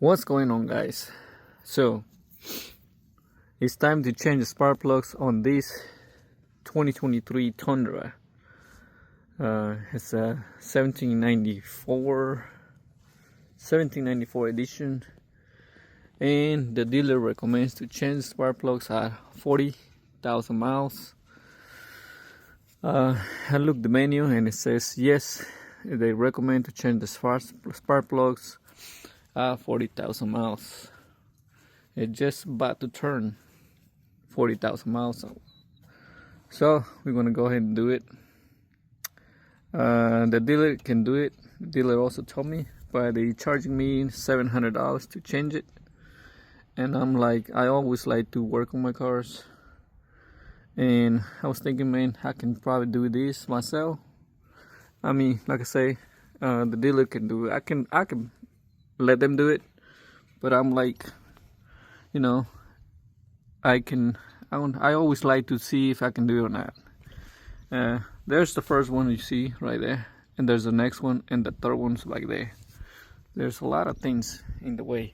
What's going on, guys? So it's time to change the spark plugs on this 2023 Tundra. It's a 1794 edition, and the dealer recommends to change spark plugs at 40,000 miles. I looked the menu and it says yes, they recommend to change the spark plugs at 40,000 miles. It's just about to turn 40,000 miles. So we're gonna go ahead and do it. The dealer can do it. The dealer also told me, but they charging me $700 to change it. And I'm like, I always like to work on my cars. And I was thinking, man, I can probably do this myself. I mean, like I say, the dealer can do it. I can let them do it, but I'm like, you know, I always like to see if I can do it or not. There's the first one you see right there, and there's the next one, and the third one's like there. There's a lot of things in the way.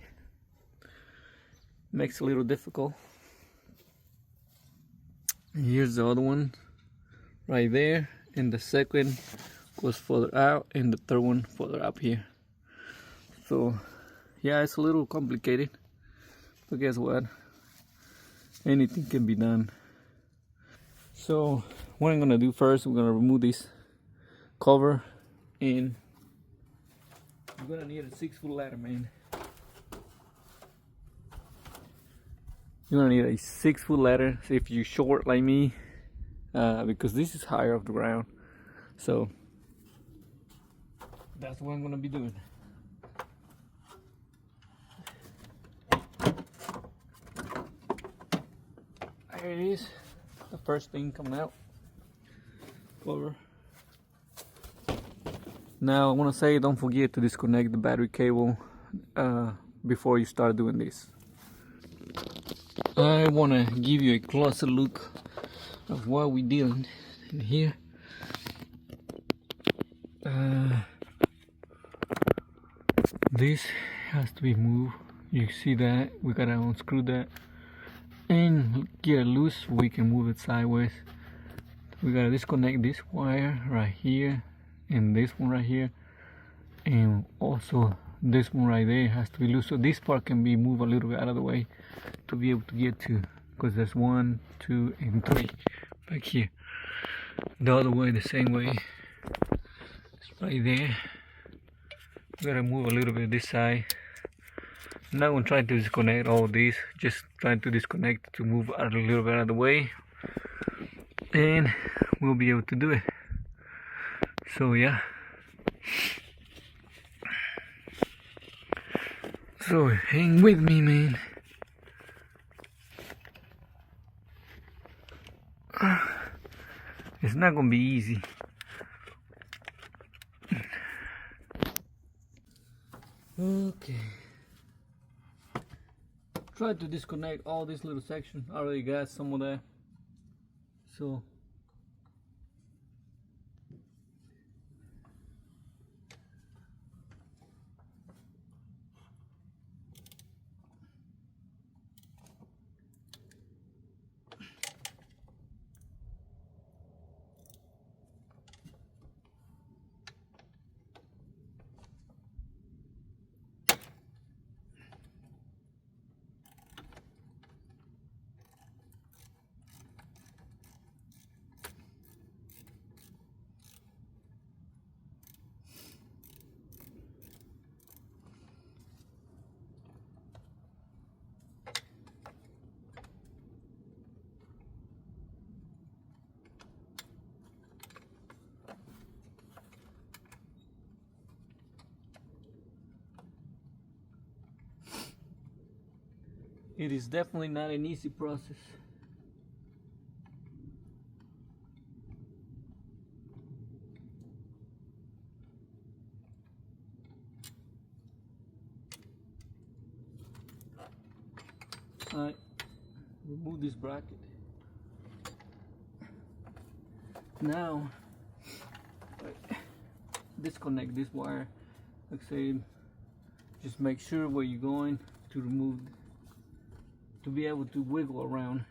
Makes it a little difficult. And here's the other one right there, and the second goes further out, and the third one further up here. So yeah, it's a little complicated, but guess what? Anything can be done. So what I'm gonna do first, we're gonna remove this cover, and you're gonna need a 6-foot ladder, man. You're gonna need a 6-foot ladder if you're short like me, because this is higher off the ground. So that's what I'm gonna be doing. There it is, the first thing coming out. Cover. Now I want to say, don't forget to disconnect the battery cable before you start doing this. I want to give you a closer look of what we're dealing in here. This has to be moved. You see that we gotta unscrew that and get it loose so we can move it sideways. We gotta disconnect this wire right here and this one right here, and also this one right there has to be loose, so this part can be moved a little bit out of the way to be able to get to, because there's 1, 2, and 3 back here. The other way, the same way, it's right there. We gotta move a little bit this side. I'm not gonna try to disconnect all this, just trying to disconnect to move a little bit out of the way, and we'll be able to do it. So yeah, so hang with me, man. It's not gonna be easy. Okay, try to disconnect all this little section. I already got some of that, so it is definitely not an easy process. Alright, remove this bracket. Now, disconnect this wire. Like say, Just make sure where you're going to remove, to be able to wiggle around.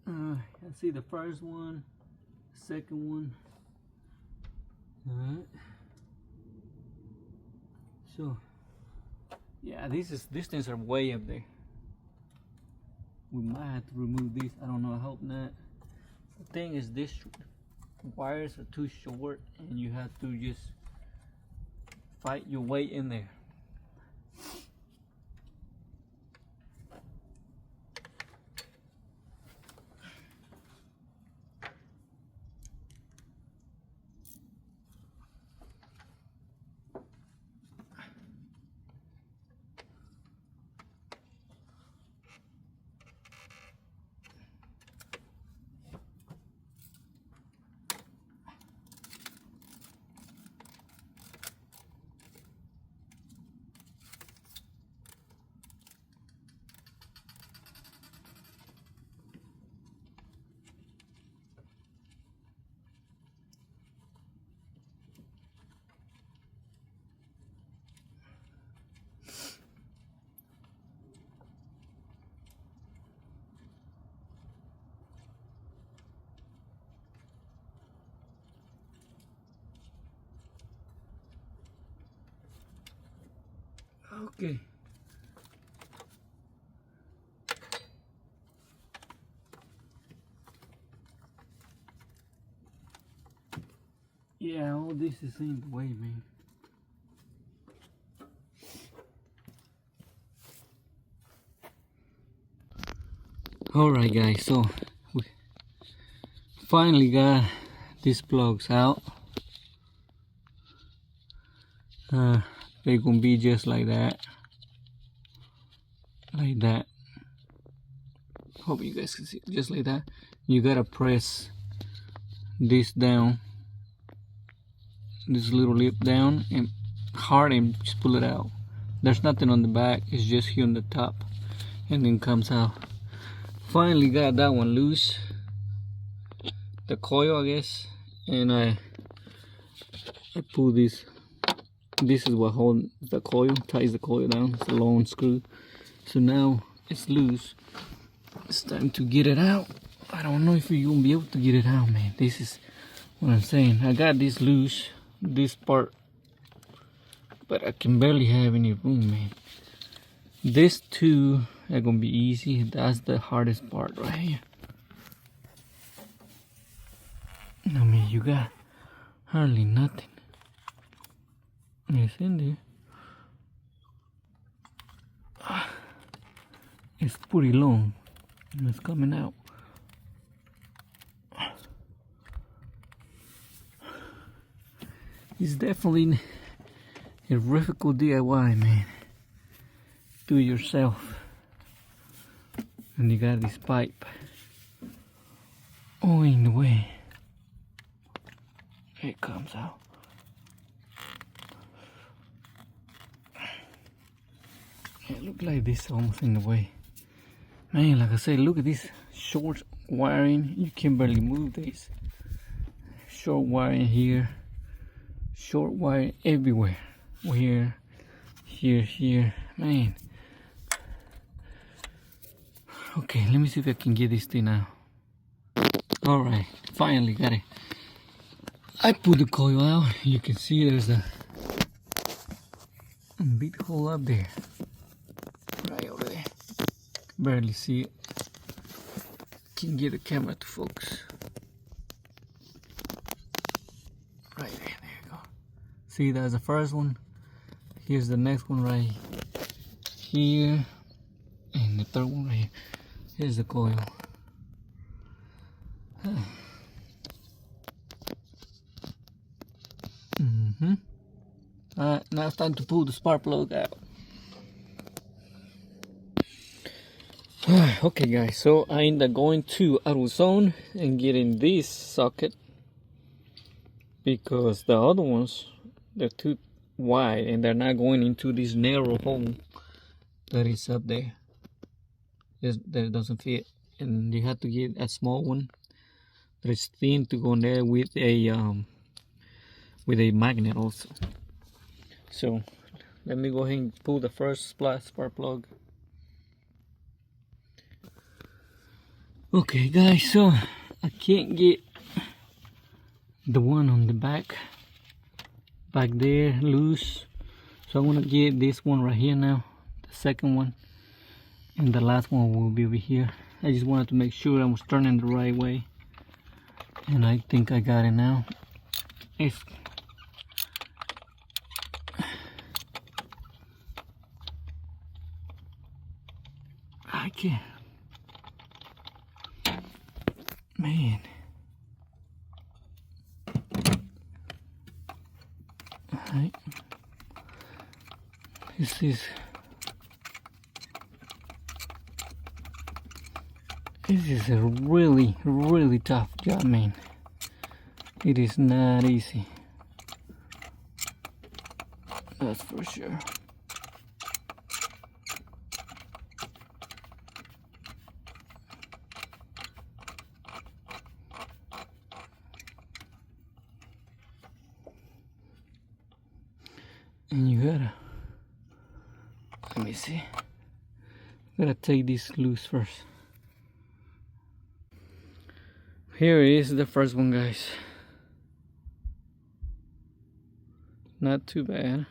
I see the first one, second one. Alright. So yeah, these things are way up there. We might have to remove these. I don't know, I hope not. The thing is, this wires are too short and you have to just fight your way in there. Okay. Yeah, all this is in the way, man. Alright guys, so we finally got these plugs out. They're gonna be just like that. Like that. Hope you guys can see it. Just like that. You gotta press this down, this little lip down, and hard, and just pull it out. There's nothing on the back, it's just here on the top, and then comes out. Finally got that one loose, the coil, I guess, and I pull this. This is what holds the coil, ties the coil down. It's a long screw. So now it's loose. It's time to get it out. I don't know if you're gonna be able to get it out, man. This is what I'm saying. I got this loose, this part, but I can barely have any room, man. This two are gonna be easy. That's the hardest part right here. I mean, you got hardly nothing. It's in there. It's pretty long and it's coming out. It's definitely a difficult DIY, man. Do it yourself. And you got this pipe all in the way. It comes out. It look like this almost in the way. Man, like I said, look at this short wiring. You can barely move this. Short wiring here. Short wire everywhere. Here, here, here. Man. Okay, let me see if I can get this thing out. Alright, finally got it. I put the coil out. You can see there's a big hole up there. Right over there. Barely see it. Can get the camera to focus. Right there, there you go. See, that's the first one. Here's the next one right here. And the third one right here. Here's the coil. Alright, now it's time to pull the spark plug out. Okay guys, so I end up going to AutoZone and getting this socket because the other ones, they're too wide and they're not going into this narrow hole that is up there. That doesn't fit, and you have to get a small one that is thin to go in there with a with a magnet also. So let me go ahead and pull the first spark plug. Okay guys, so I can't get the one on the back there loose, so I'm gonna get this one right here now, the second one, and the last one will be over here. I just wanted to make sure I was turning the right way, and I think I got it now. If I can, man. Alright, this is a really tough job, man. It is not easy, that's for sure. And you gotta, let me see, gotta take this loose first. Here is the first one, guys. Not too bad.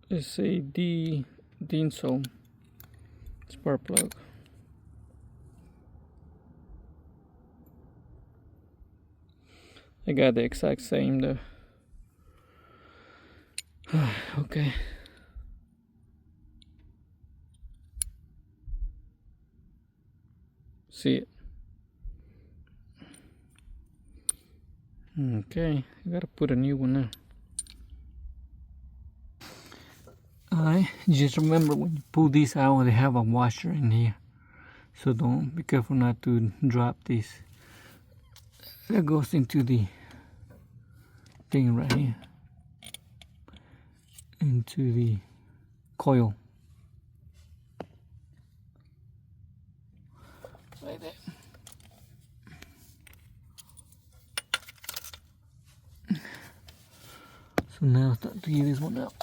It's a Dinso spark plug. I got the exact same though. Okay. See it. Okay, I gotta put a new one now. Alright, just remember when you pull this out, they have a washer in here, so don't be careful not to drop this. That goes into the thing right here, into the coil like that. So now start to get this one out.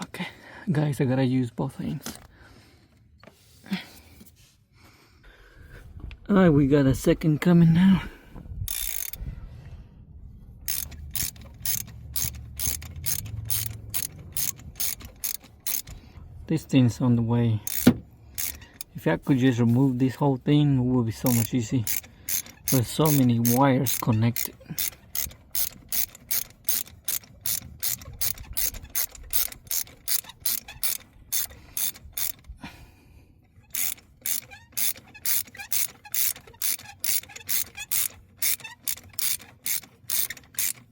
Okay, guys, I gotta use both hands. Alright, we got a second coming now. This thing's on the way. If I could just remove this whole thing, it would be so much easy. There's so many wires connected.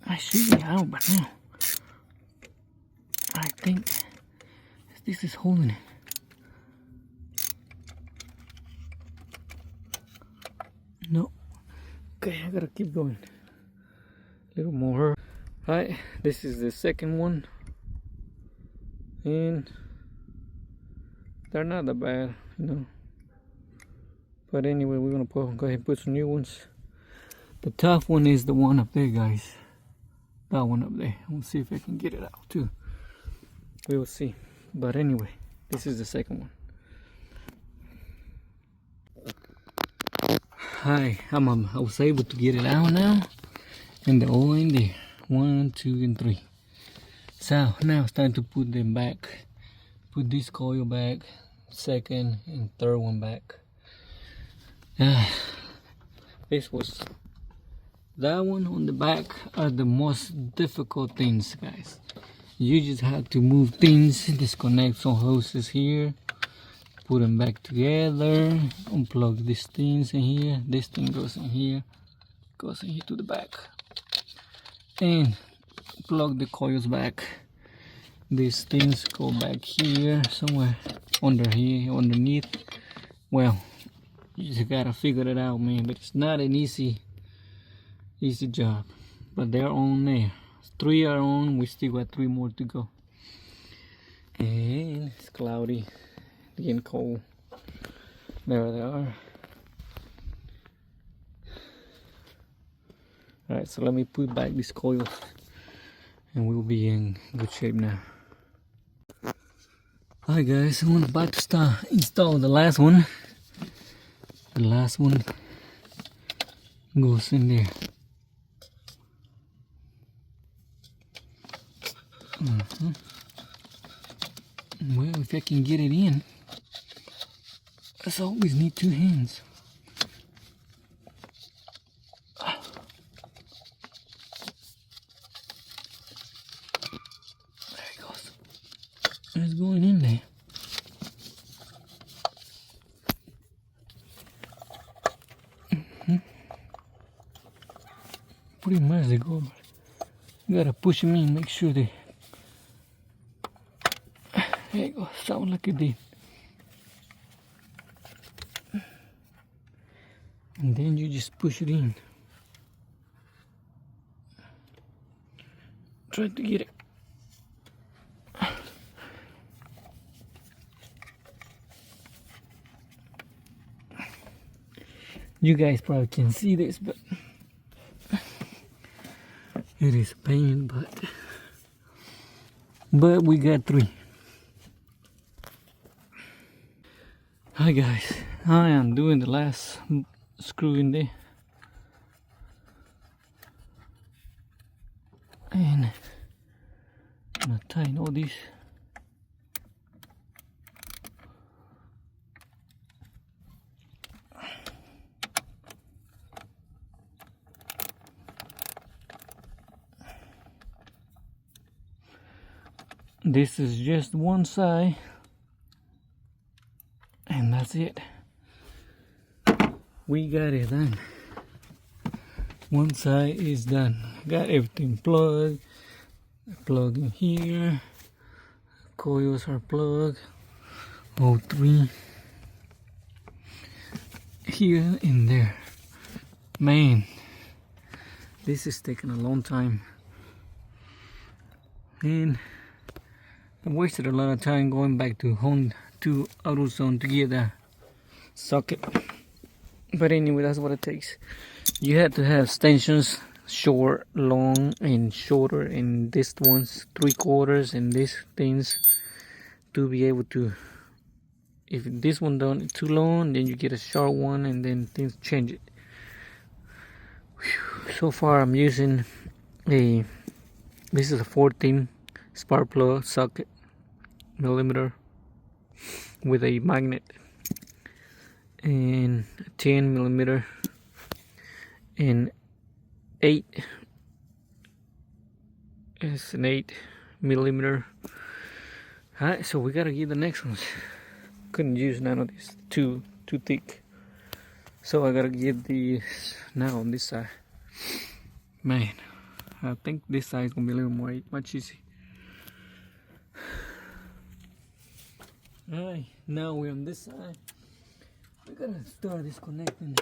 I should be out by now. I think this is holding it. No. Okay, I gotta keep going. A little more. Alright, this is the second one. And they're not that bad, you know. But anyway, we're gonna go ahead and put some new ones. The tough one is the one up there, guys. That one up there. We'll see if I can get it out too. We will see. But anyway, this is the second one. Hi, I was able to get it out now. And the oil in there. 1, 2, and 3. So now it's time to put them back. Put this coil back. Second and third one back. That one on the back are the most difficult things, guys. You just have to move things, disconnect some hoses here, put them back together, unplug these things in here. This thing goes in here, goes in here to the back. And plug the coils back. These things go back here somewhere under here underneath. Well, you just gotta figure it out, man. But it's not an easy job. But they're on there. 3 are on. We still got 3 more to go. And it's cloudy, getting cold. There they are. Alright, so let me put back these coils and we'll be in good shape now. Alright guys, I'm about to install the last one. The last one goes in there. Well, if I can get it in, I always need 2 hands. There it goes. It's going in there. Pretty much they go, but you gotta push them in, make sure they. There you go, sound like it did. And then you just push it in. Try to get it. You guys probably can't see this, but it is a pain, but we got 3. Hi guys, I am doing the last screw in there, and I'm gonna tighten all these. This is just one side, and that's it. We got it done. One side is done. Got everything plugged. Plug in here. Coils are plugged. All 3 here and there. Man, this is taking a long time, and I wasted a lot of time going back to AutoZone to get a socket. But anyway, that's what it takes. You have to have extensions, short, long, and shorter, and this one's 3/4, and these things to be able to. If this one done too long, then you get a short one, and then things change it. Whew. So far, I'm using this is a 14 spark plug socket millimeter with a magnet, and 10 millimeter and 8 is an 8 millimeter. Alright, so we gotta get the next ones. Couldn't use none of these, too thick, so I gotta get these now on this side. Man, I think this side is gonna be a little more much easier. Alright, now we're on this side. We're gonna start disconnecting.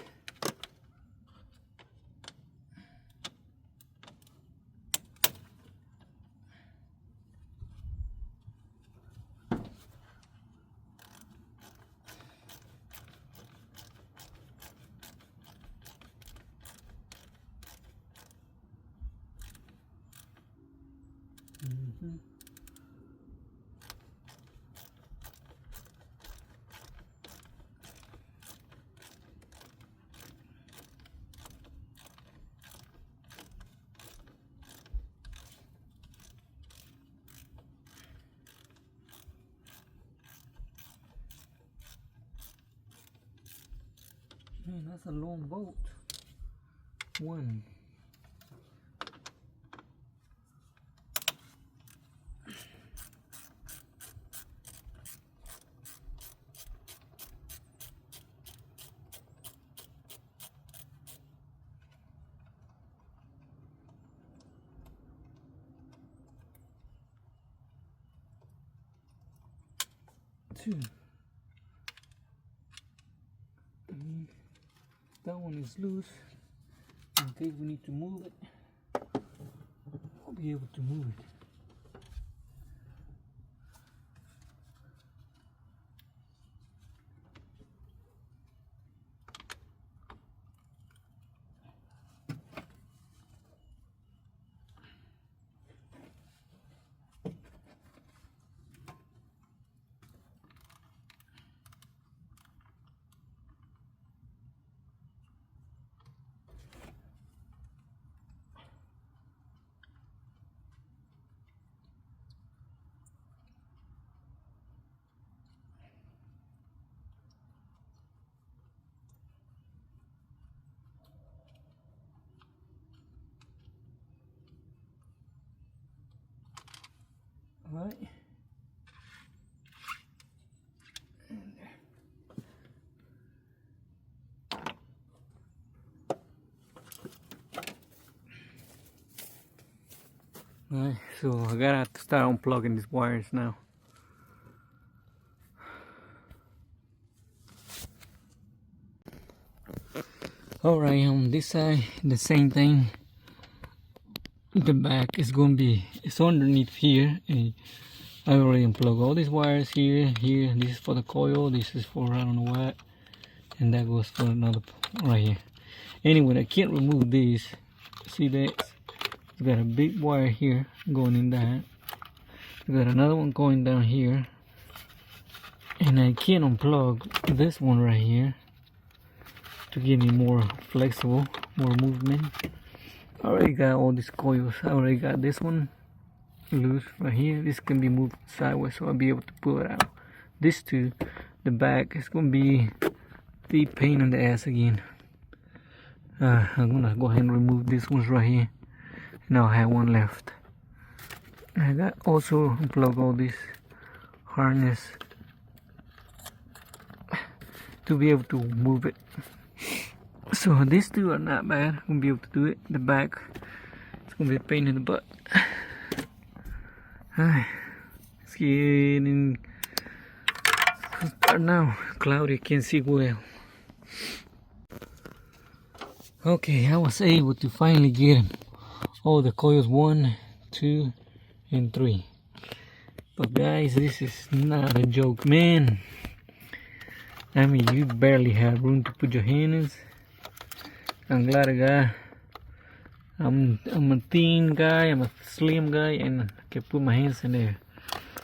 Man, that's a long bolt. One. too. That one is loose. In case we need to move it, I'll be able to move it. All right. Alright, so I gotta have to start unplugging these wires now. Alright, on this side, the same thing. The back is gonna be, it's underneath here. And I already unplugged all these wires here. This is for the coil, this is for I don't know what, and that goes for another right here. Anyway, I can't remove this. See that? It's got a big wire here going in that. We got another one going down here, and I can't unplug this one right here to give me more flexible, more movement. I already got all these coils. I already got this one loose right here. This can be moved sideways, so I'll be able to pull it out. This two, the back, is gonna be the pain in the ass again. I'm gonna go ahead and remove these ones right here. Now I have one left. I got also unplug all this harness to be able to move it. So these two are not bad. I'm gonna be able to do it. The back, it's gonna be a pain in the butt. It's getting now cloudy, can't see well. Okay, I was able to finally get all the coils 1, 2, and 3. But guys, this is not a joke, man. I mean, you barely have room to put your hands. I'm glad I got. I'm a thin guy, I'm a slim guy, and I can put my hands in there.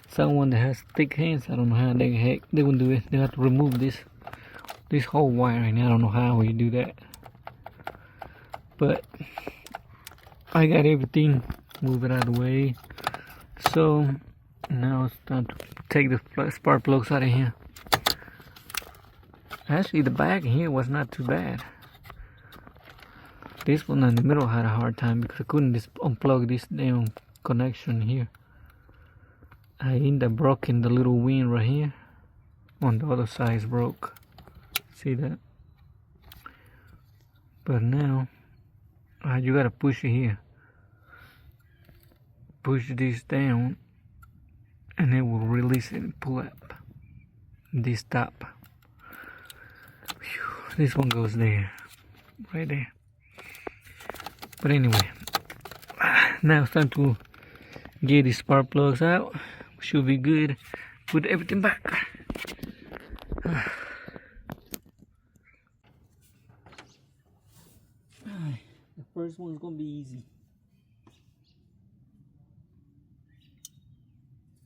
Someone that has thick hands, I don't know how the heck they will do it. They have to remove this whole wire right now. I don't know how you do that. But I got everything, move it out of the way. So now it's time to take the spark plugs out of here. Actually, the back here was not too bad. This one in the middle had a hard time because I couldn't just unplug this damn connection here. I ended up broken the little wing right here. On the other side is broke. See that? But now you gotta push it here. Push this down, and it will release it and pull up. This top. Whew, this one goes there, right there. But anyway, now it's time to get these spark plugs out. Should be good. Put everything back. The first one's gonna be easy,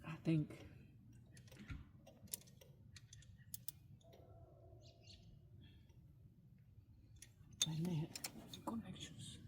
I think. Like that. Connections.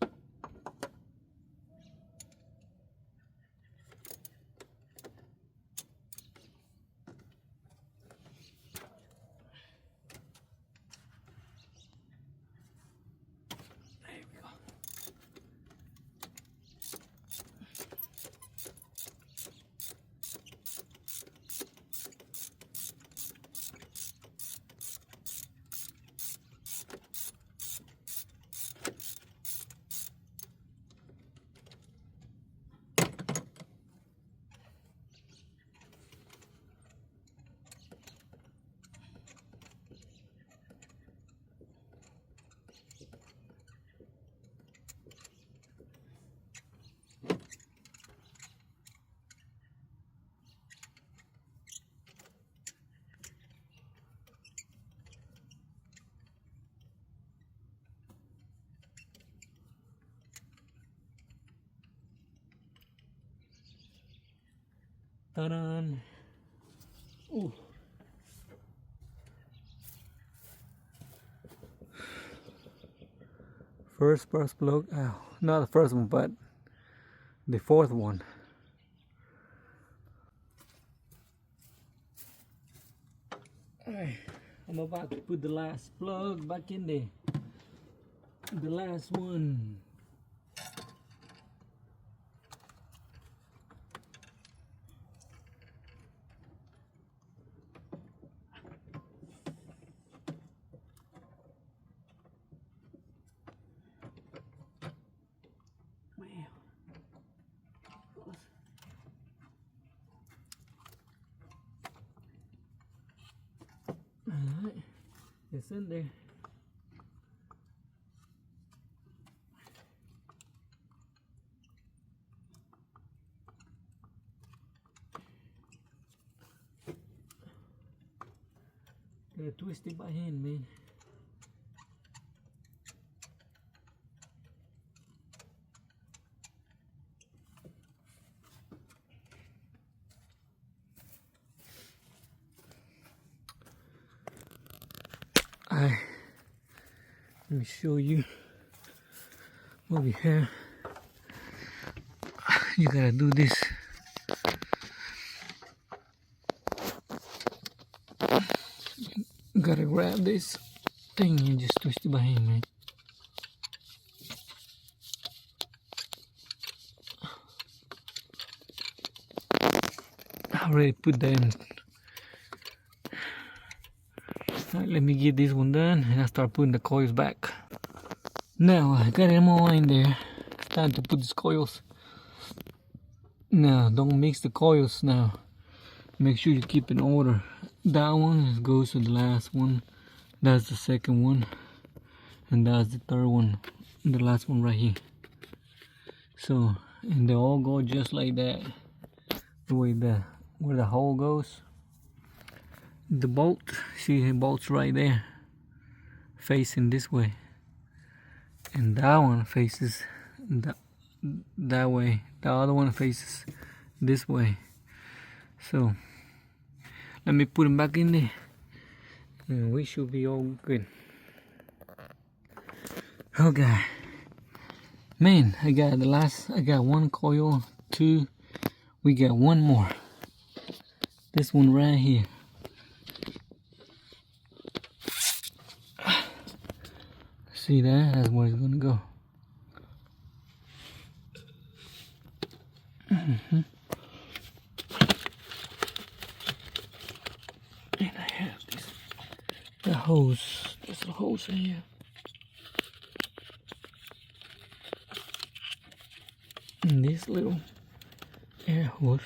Ta-da! Ooh. First spark plug. Oh, not the first one, but the fourth one. Alright, I'm about to put the last plug back in there. The last one. Alright, it's in there. Gotta twist it by hand, man. Alright, let me show you what we have. You gotta do this. You gotta grab this thing and just twist it by hand, man. I already put that in. Alright, let me get this one done and I'll start putting the coils back. Now I got them all in there. It's time to put these coils. Now don't mix the coils now. Make sure you keep in order. That one goes to the last one. That's the second one. And that's the third one. The last one right here. So, and they all go just like that. The way where the hole goes. The bolt, see the bolt's right there. Facing this way. And that one faces that way. The other one faces this way. So let me put them back in there and we should be all good. Okay, man, I got one coil, two, we got one more. This one right here. See that? That's where it's gonna go. And I have the hose. There's a hose in here. And this little air hose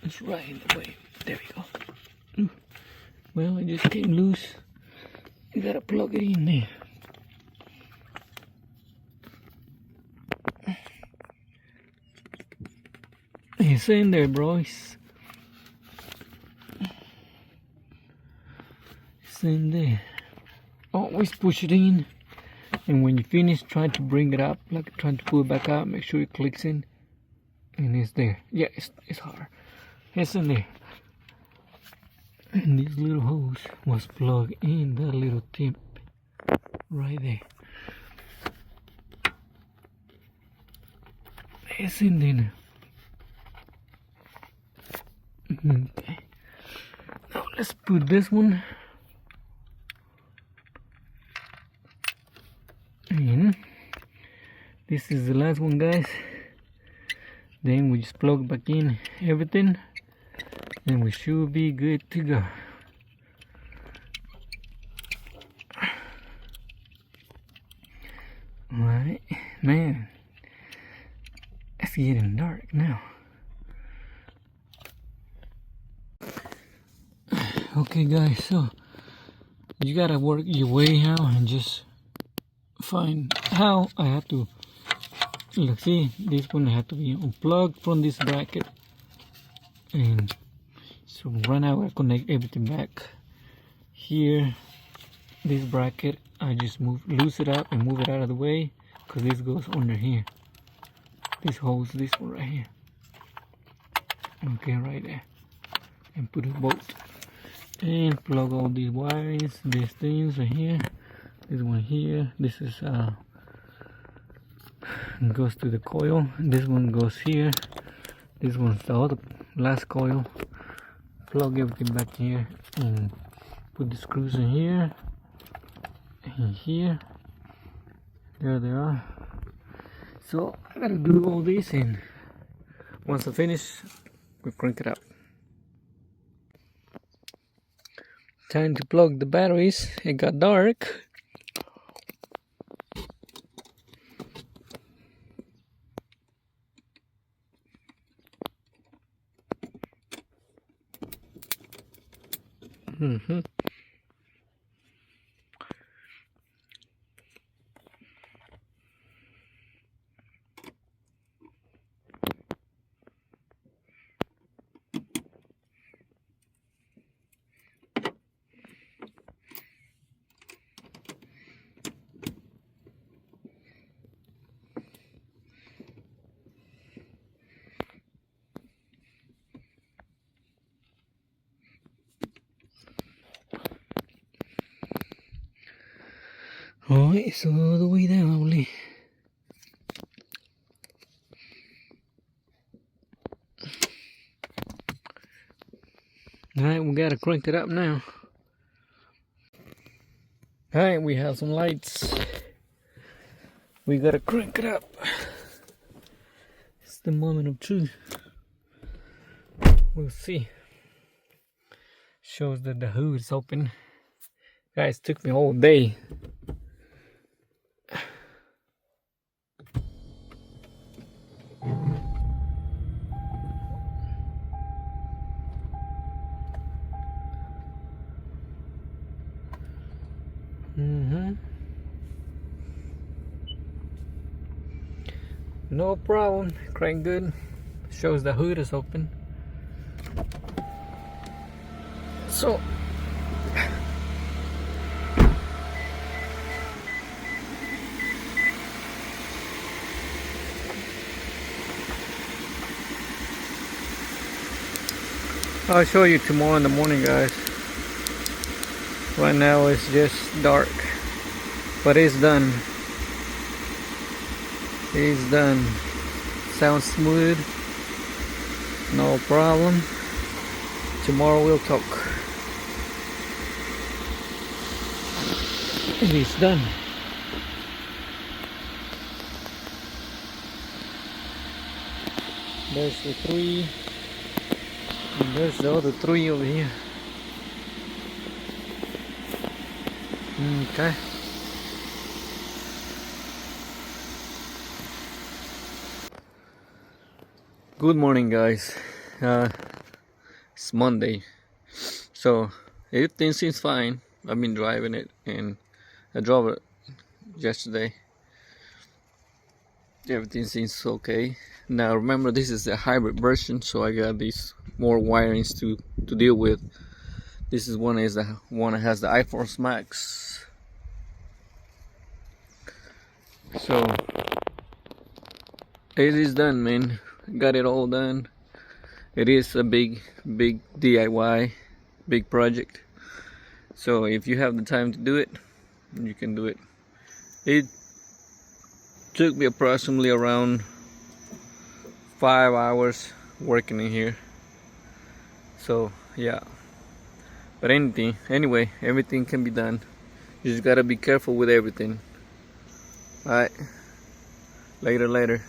is right in the way. There we go. Well, it just came loose. You gotta plug it in there. It's in there, boys. It's in there. Always push it in, and when you finish, try to bring it up, like trying to pull it back out. Make sure it clicks in, and it's there. Yeah, it's hard. It's in there. And this little hose was plugged in that little tip right there. It's in there now. Okay. Now let's put this one in. This is the last one, guys. Then we just plug back in everything. And we should be good to go. Alright, man, it's getting dark now. Okay guys, so you gotta work your way out and just find how I have to, let's see, this one has to be unplugged from this bracket. And so right now I connect everything back here. This bracket I just loose it up and move it out of the way because this goes under here. This holds this one right here. Okay, right there. And put a bolt. And plug all these wires, these things right here. This one here. This is goes to the coil. This one goes here. This one's the other last coil. Plug everything back here and put the screws in here and here. There they are. So I gotta do all this, and once I finish, we crank it up. Time to plug the batteries. It got dark. Alright, so all the way down only. Alright, we gotta crank it up now. Alright, we have some lights. We gotta crank it up. It's the moment of truth. We'll see. Shows that the hood is open. Guys, took me all day. No problem, crank good. Shows the hood is open. So I'll show you tomorrow in the morning, guys. Right now it's just dark, but it's done. It's done. Sounds smooth. No problem. Tomorrow we'll talk. And it's done. There's the 3. And there's the other 3 over here. Okay. Good morning, guys. It's Monday, so everything seems fine. I've been driving it, and I drove it yesterday. Everything seems okay. Now remember, this is a hybrid version, so I got these more wirings to deal with. This is the one that has the iForce Max. So it is done, man. Got it all done. It is a big DIY, big project. So if you have the time to do it, you can do it. It took me approximately around 5 hours working in here. So yeah, but anyway, everything can be done. You just gotta be careful with everything. Alright, later